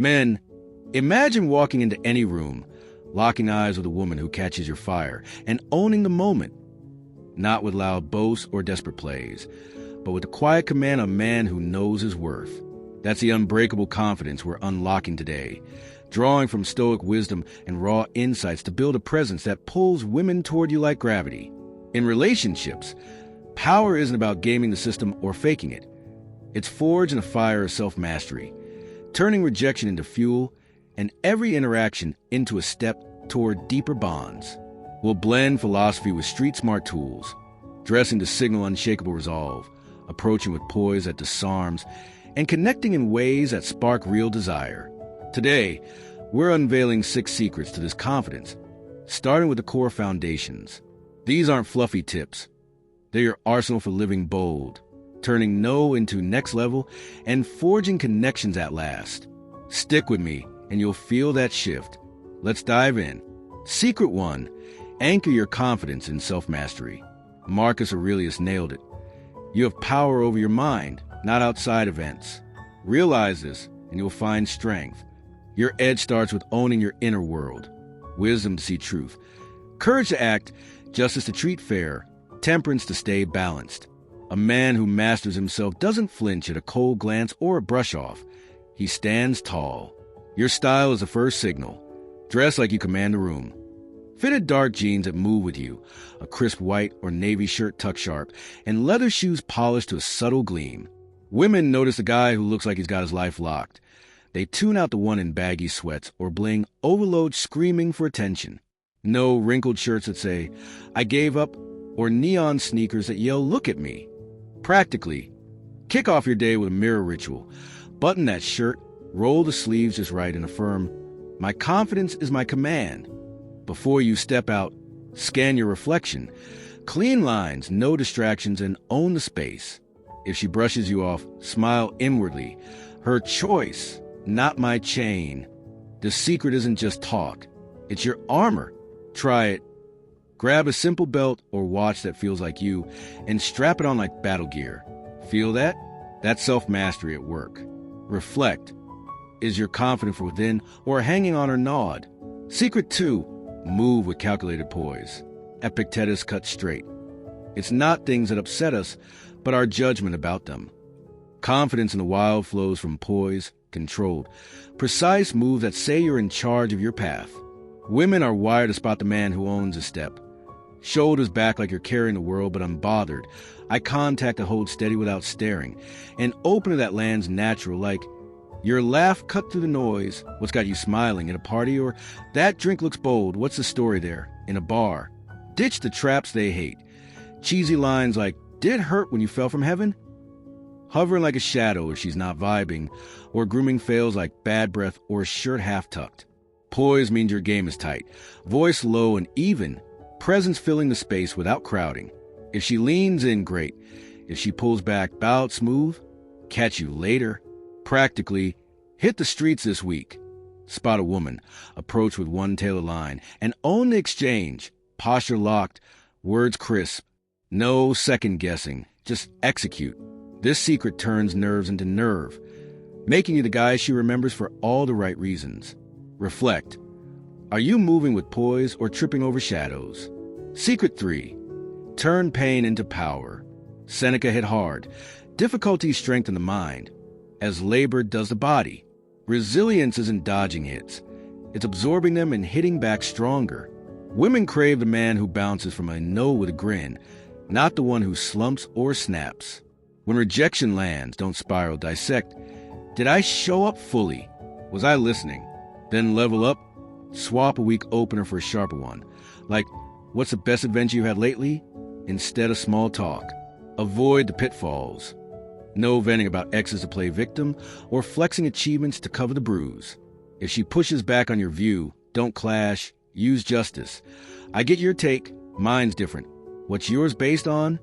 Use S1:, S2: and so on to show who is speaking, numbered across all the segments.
S1: Men, imagine walking into any room, locking eyes with a woman who catches your fire, and owning the moment. Not with loud boasts or desperate plays, but with the quiet command of a man who knows his worth. That's the unbreakable confidence we're unlocking today, drawing from Stoic wisdom and raw insights to build a presence that pulls women toward you like gravity. In relationships, power isn't about gaming the system or faking it. It's forged in a fire of self-mastery, turning rejection into fuel and every interaction into a step toward deeper bonds. We'll blend philosophy with street-smart tools, dressing to signal unshakable resolve, approaching with poise that disarms, and connecting in ways that spark real desire. Today, we're unveiling 6 secrets to this confidence, starting with the core foundations. These aren't fluffy tips. They're your arsenal for living bold, turning no into next level, and forging connections at last. Stick with me, and you'll feel that shift. Let's dive in. Secret 1. Anchor your confidence in self-mastery. Marcus Aurelius nailed it. You have power over your mind, not outside events. Realize this, and you'll find strength. Your edge starts with owning your inner world. Wisdom to see truth. Courage to act, justice to treat fair, temperance to stay balanced. A man who masters himself doesn't flinch at a cold glance or a brush off. He stands tall. Your style is the first signal. Dress like you command the room. Fitted dark jeans that move with you, a crisp white or navy shirt tucked sharp, and leather shoes polished to a subtle gleam. Women notice a guy who looks like he's got his life locked. They tune out the one in baggy sweats or bling overload screaming for attention. No wrinkled shirts that say, "I gave up," or neon sneakers that yell, "Look at me." Practically, kick off your day with a mirror ritual. Button that shirt, roll the sleeves just right, and affirm, "My confidence is my command." Before you step out, scan your reflection. Clean lines, no distractions, and own the space. If she brushes you off, smile inwardly. Her choice, not my chain. The secret isn't just talk. It's your armor. Try it. Grab a simple belt or watch that feels like you and strap it on like battle gear. Feel that? That's self-mastery at work. Reflect. Is your confidence from within or hanging on or gnawed? Secret 2. Move with calculated poise. Epictetus cut straight. It's not things that upset us, but our judgment about them. Confidence in the wild flows from poise, controlled, precise moves that say you're in charge of your path. Women are wired to spot the man who owns a step. Shoulders back like you're carrying the world but unbothered. Eye contact that holds steady without staring. An opener that lands natural like your laugh cut through the noise. What's got you smiling at a party? Or that drink looks bold. What's the story there? In a bar. Ditch the traps they hate. Cheesy lines like, "Did it hurt when you fell from heaven?" Hovering like a shadow if she's not vibing. Or grooming fails like bad breath or a shirt half tucked. Poise means your game is tight. Voice low and even. Presence filling the space without crowding. If she leans in, great. If she pulls back, bow out smooth. Catch you later. Practically, hit the streets this week. Spot a woman, approach with one tailored line, and own the exchange. Posture locked, words crisp. No second guessing, just execute. This secret turns nerves into nerve, making you the guy she remembers for all the right reasons. Reflect. Are you moving with poise or tripping over shadows? Secret 3. Turn pain into power. Seneca hit hard. Difficulties strengthen the mind, as labor does the body. Resilience isn't dodging hits. It's absorbing them and hitting back stronger. Women crave the man who bounces from a no with a grin, not the one who slumps or snaps. When rejection lands, don't spiral, dissect. Did I show up fully? Was I listening? Then level up. Swap a weak opener for a sharper one. Like, what's the best adventure you had lately? Instead of small talk. Avoid the pitfalls. No venting about exes to play victim or flexing achievements to cover the bruise. If she pushes back on your view, don't clash. Use justice. I get your take. Mine's different. What's yours based on?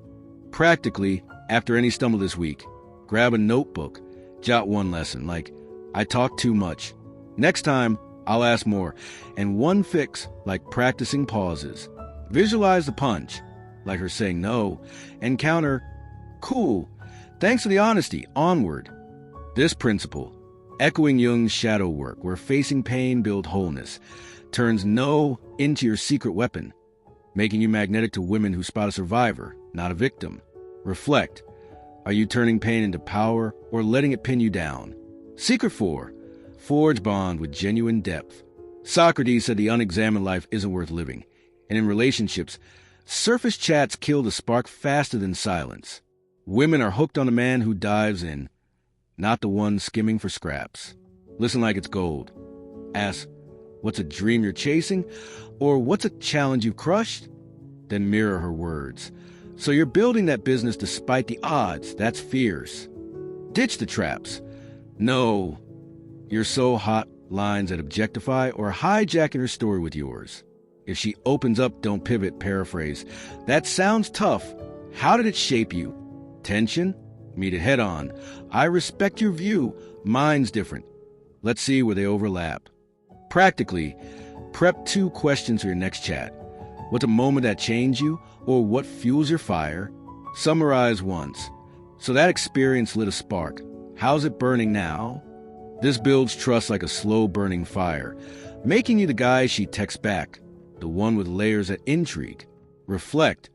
S1: Practically, after any stumble this week, grab a notebook. Jot one lesson, like, I talk too much. Next time, I'll ask more. And one fix, like practicing pauses. Visualize the punch, like her saying no, and counter, cool. Thanks for the honesty. Onward. This principle, Echoing Jung's shadow work, where facing pain builds wholeness, turns no into your secret weapon, making you magnetic to women who spot a survivor, not a victim. Reflect. Are you turning pain into power or letting it pin you down? Secret 4. Forge bond with genuine depth. Socrates said the unexamined life isn't worth living, and in relationships, surface chats kill the spark faster than silence. Women are hooked on a man who dives in, not the one skimming for scraps. Listen like it's gold. Ask, what's a dream you're chasing? Or what's a challenge you've crushed? Then mirror her words. So you're building that business despite the odds. That's fierce. Ditch the traps. No, you're so hot lines that objectify or hijacking her story with yours. If she opens up, don't pivot, paraphrase. That sounds tough. How did it shape you? Tension? Meet it head on. I respect your view. Mine's different. Let's see where they overlap. Practically, prep 2 questions for your next chat. What's a moment that changed you, or what fuels your fire? Summarize once. So that experience lit a spark. How's it burning now? This builds trust like a slow-burning fire, making you the guy she texts back, the one with layers that intrigue. Reflect.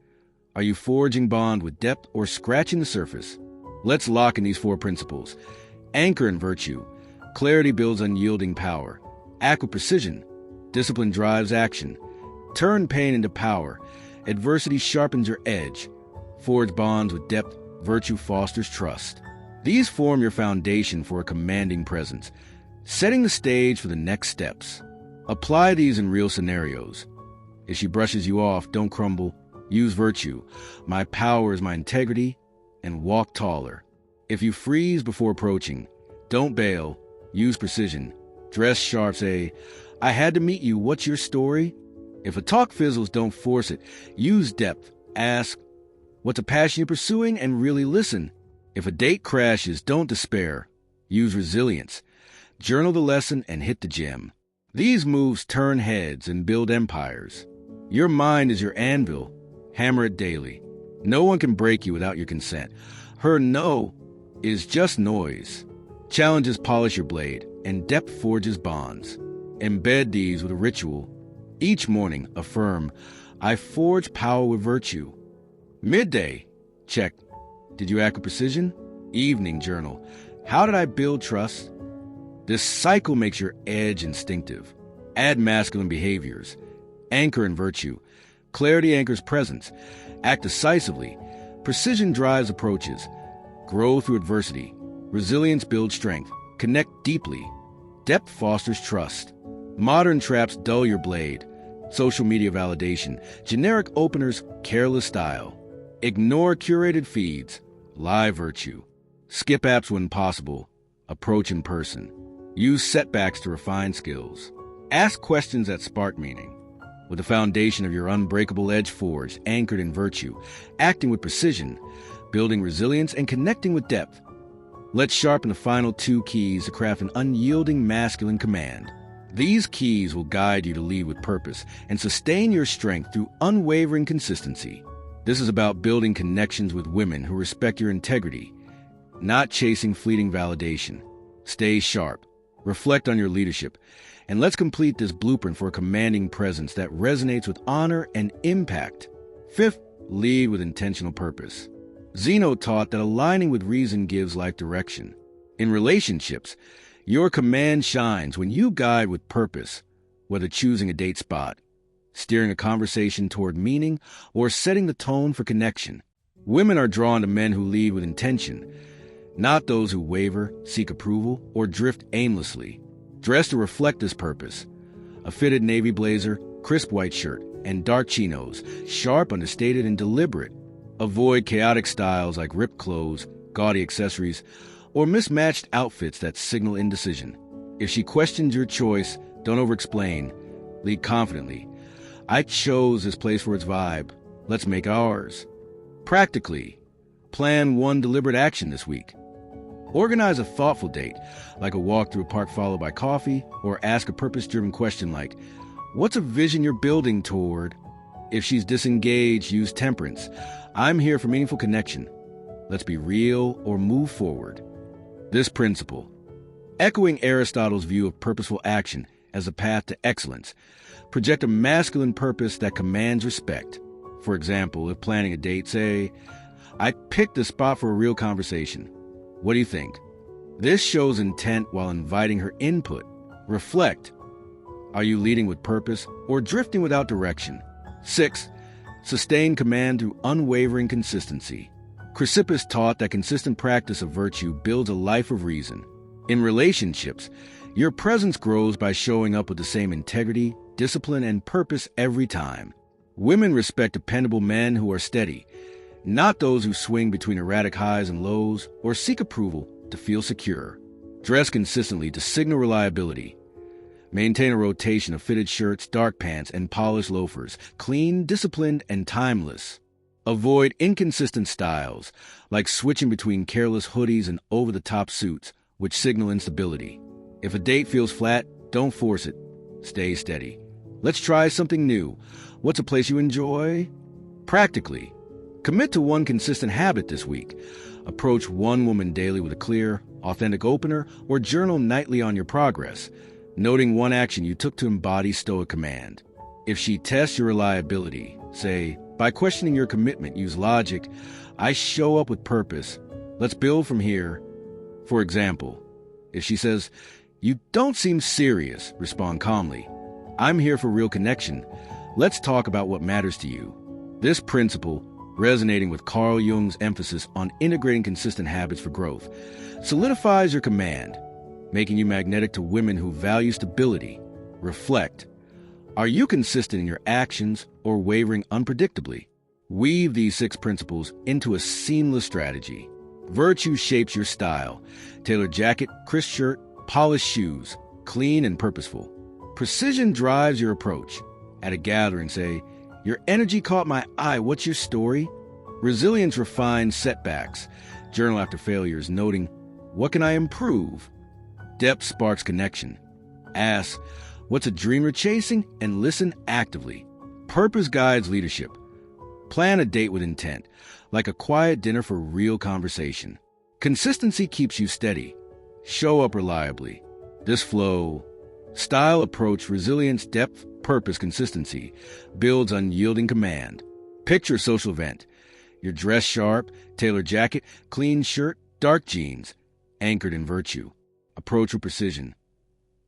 S1: Are you forging bond with depth or scratching the surface? Let's lock in these 4 principles. Anchor in virtue. Clarity builds unyielding power. Act with precision. Discipline drives action. Turn pain into power. Adversity sharpens your edge. Forge bonds with depth. Virtue fosters trust. These form your foundation for a commanding presence, setting the stage for the next steps. Apply these in real scenarios. If she brushes you off, don't crumble. Use virtue. My power is my integrity, and walk taller. If you freeze before approaching, don't bail. Use precision. Dress sharp, say, I had to meet you, what's your story? If a talk fizzles, don't force it. Use depth. Ask, what's a passion you're pursuing, and really listen. If a date crashes, don't despair. Use resilience. Journal the lesson and hit the gem. These moves turn heads and build empires. Your mind is your anvil. Hammer it daily. No one can break you without your consent. Her no is just noise. Challenges polish your blade, and depth forges bonds. Embed these with a ritual. Each morning, affirm, I forge power with virtue. Midday, check. Did you act with precision? Evening, journal. How did I build trust? This cycle makes your edge instinctive. Add masculine behaviors. Anchor in virtue. Clarity anchors presence. Act decisively. Precision drives approaches. Grow through adversity. Resilience builds strength. Connect deeply. Depth fosters trust. Modern traps dull your blade. Social media validation. Generic openers, careless style. Ignore curated feeds. Live virtue. Skip apps when possible. Approach in person. Use setbacks to refine skills. Ask questions that spark meaning. With the foundation of your unbreakable edge forged, anchored in virtue, acting with precision, building resilience, and connecting with depth, let's sharpen the final 2 keys to craft an unyielding masculine command. These keys will guide you to lead with purpose and sustain your strength through unwavering consistency. This is about building connections with women who respect your integrity, not chasing fleeting validation. Stay sharp. Reflect on your leadership. And let's complete this blueprint for a commanding presence that resonates with honor and impact. 5th, lead with intentional purpose. Zeno taught that aligning with reason gives life direction. In relationships, your command shines when you guide with purpose, whether choosing a date spot, steering a conversation toward meaning, or setting the tone for connection. Women are drawn to men who lead with intention, not those who waver, seek approval, or drift aimlessly. Dress to reflect this purpose. A fitted navy blazer, crisp white shirt, and dark chinos, sharp, understated, and deliberate. Avoid chaotic styles like ripped clothes, gaudy accessories, or mismatched outfits that signal indecision. If she questions your choice, don't over-explain. Lead confidently. I chose this place for its vibe. Let's make ours. Practically, plan 1 deliberate action this week. Organize a thoughtful date, like a walk through a park followed by coffee, or ask a purpose-driven question like, what's a vision you're building toward? If she's disengaged, use temperance. I'm here for meaningful connection. Let's be real or move forward. This principle, Echoing Aristotle's view of purposeful action as a path to excellence, project a masculine purpose that commands respect. For example, if planning a date, say, I picked a spot for a real conversation. What do you think? This shows intent while inviting her input. Reflect. Are you leading with purpose or drifting without direction? 6. Sustain command through unwavering consistency. Chrysippus taught that consistent practice of virtue builds a life of reason. In relationships, your presence grows by showing up with the same integrity, discipline, and purpose every time. Women respect dependable men who are steady, not those who swing between erratic highs and lows or seek approval to feel secure. Dress consistently to signal reliability. Maintain a rotation of fitted shirts, dark pants, and polished loafers, clean, disciplined, and timeless. Avoid inconsistent styles, like switching between careless hoodies and over-the-top suits, which signal instability. If a date feels flat, don't force it. Stay steady. Let's try something new. What's a place you enjoy? Practically, commit to one consistent habit this week. Approach one woman daily with a clear, authentic opener, or journal nightly on your progress, noting one action you took to embody Stoic command. If she tests your reliability, say, by questioning your commitment, use logic. I show up with purpose. Let's build from here. For example, if she says, you don't seem serious, respond calmly. I'm here for real connection. Let's talk about what matters to you. This principle, resonating with Carl Jung's emphasis on integrating consistent habits for growth, solidifies your command, making you magnetic to women who value stability. Reflect. Are you consistent in your actions or wavering unpredictably? Weave these 6 principles into a seamless strategy. Virtue shapes your style. Tailored jacket, crisp shirt, polished shoes, clean and purposeful. Precision drives your approach. At a gathering, say, your energy caught my eye. What's your story? Resilience refines setbacks. Journal after failures, noting, what can I improve? Depth sparks connection. Ask, what's a dream you're chasing? And listen actively. Purpose guides leadership. Plan a date with intent, like a quiet dinner for real conversation. Consistency keeps you steady. Show up reliably. This flow, style, approach, resilience, depth, purpose, consistency, builds unyielding command. Picture a social event. You're dressed sharp, tailored jacket, clean shirt, dark jeans, anchored in virtue. Approach with precision.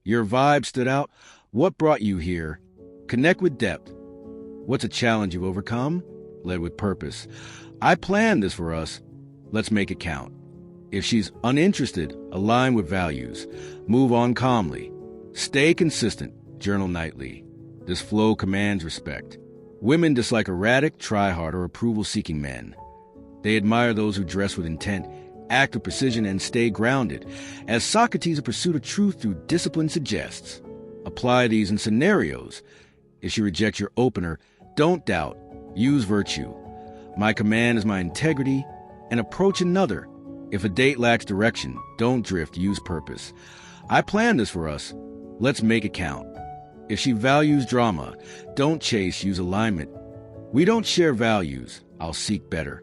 S1: Your vibe stood out. What brought you here? Connect with depth. What's a challenge you've overcome? Led with purpose. I planned this for us. Let's make it count. If she's uninterested, align with values. Move on calmly. Stay consistent. Journal nightly. This flow commands respect. Women dislike erratic, try-hard, or approval-seeking men. They admire those who dress with intent, act with precision, and stay grounded, as Socrates' pursuit of truth through discipline suggests. Apply these in scenarios. If she rejects your opener, don't doubt. Use virtue. My command is my integrity, and approach another. If a date lacks direction, don't drift. Use purpose. I planned this for us. Let's make it count. If she values drama, don't chase. Use alignment. We don't share values. I'll seek better.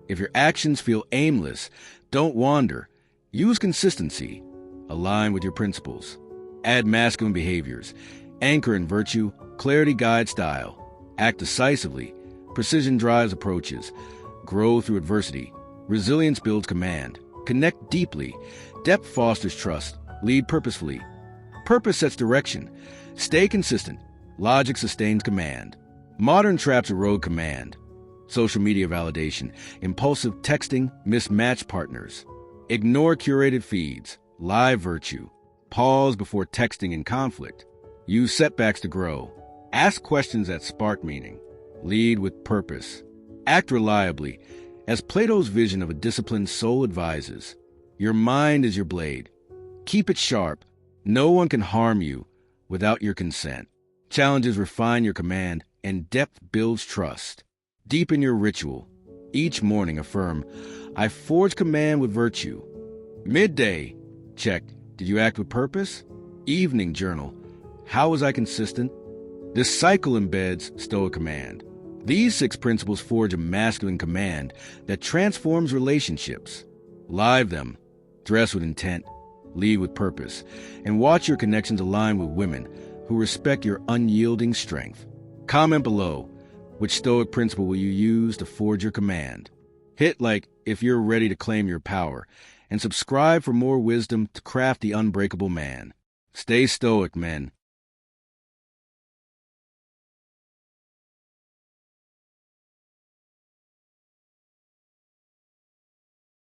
S1: If your actions feel aimless, don't wander. Use consistency. Align with your principles. Add masculine behaviors. Anchor in virtue. Clarity guides style. Act decisively. Precision drives approaches. Grow through adversity. Resilience builds command. Connect deeply. Depth fosters trust. Lead purposefully. Purpose sets direction. Stay consistent. Logic sustains command. Modern traps erode command. Social media validation, impulsive texting, mismatched partners. Ignore curated feeds. Live virtue. Pause before texting in conflict. Use setbacks to grow. Ask questions that spark meaning. Lead with purpose. Act reliably, as Plato's vision of a disciplined soul advises. Your mind is your blade. Keep it sharp. No one can harm you without your consent. Challenges refine your command, and depth builds trust. Deepen your ritual. Each morning affirm, I forge command with virtue. Midday, check, did you act with purpose? Evening journal, how was I consistent? This cycle embeds Stoic command. These 6 principles forge a masculine command that transforms relationships. Live them. Dress with intent. lead with purpose, and watch your connections align with women who respect your unyielding strength. Comment below, which Stoic principle will you use to forge your command? Hit like if you're ready to claim your power, and subscribe for more wisdom to craft the unbreakable man. Stay stoic, men.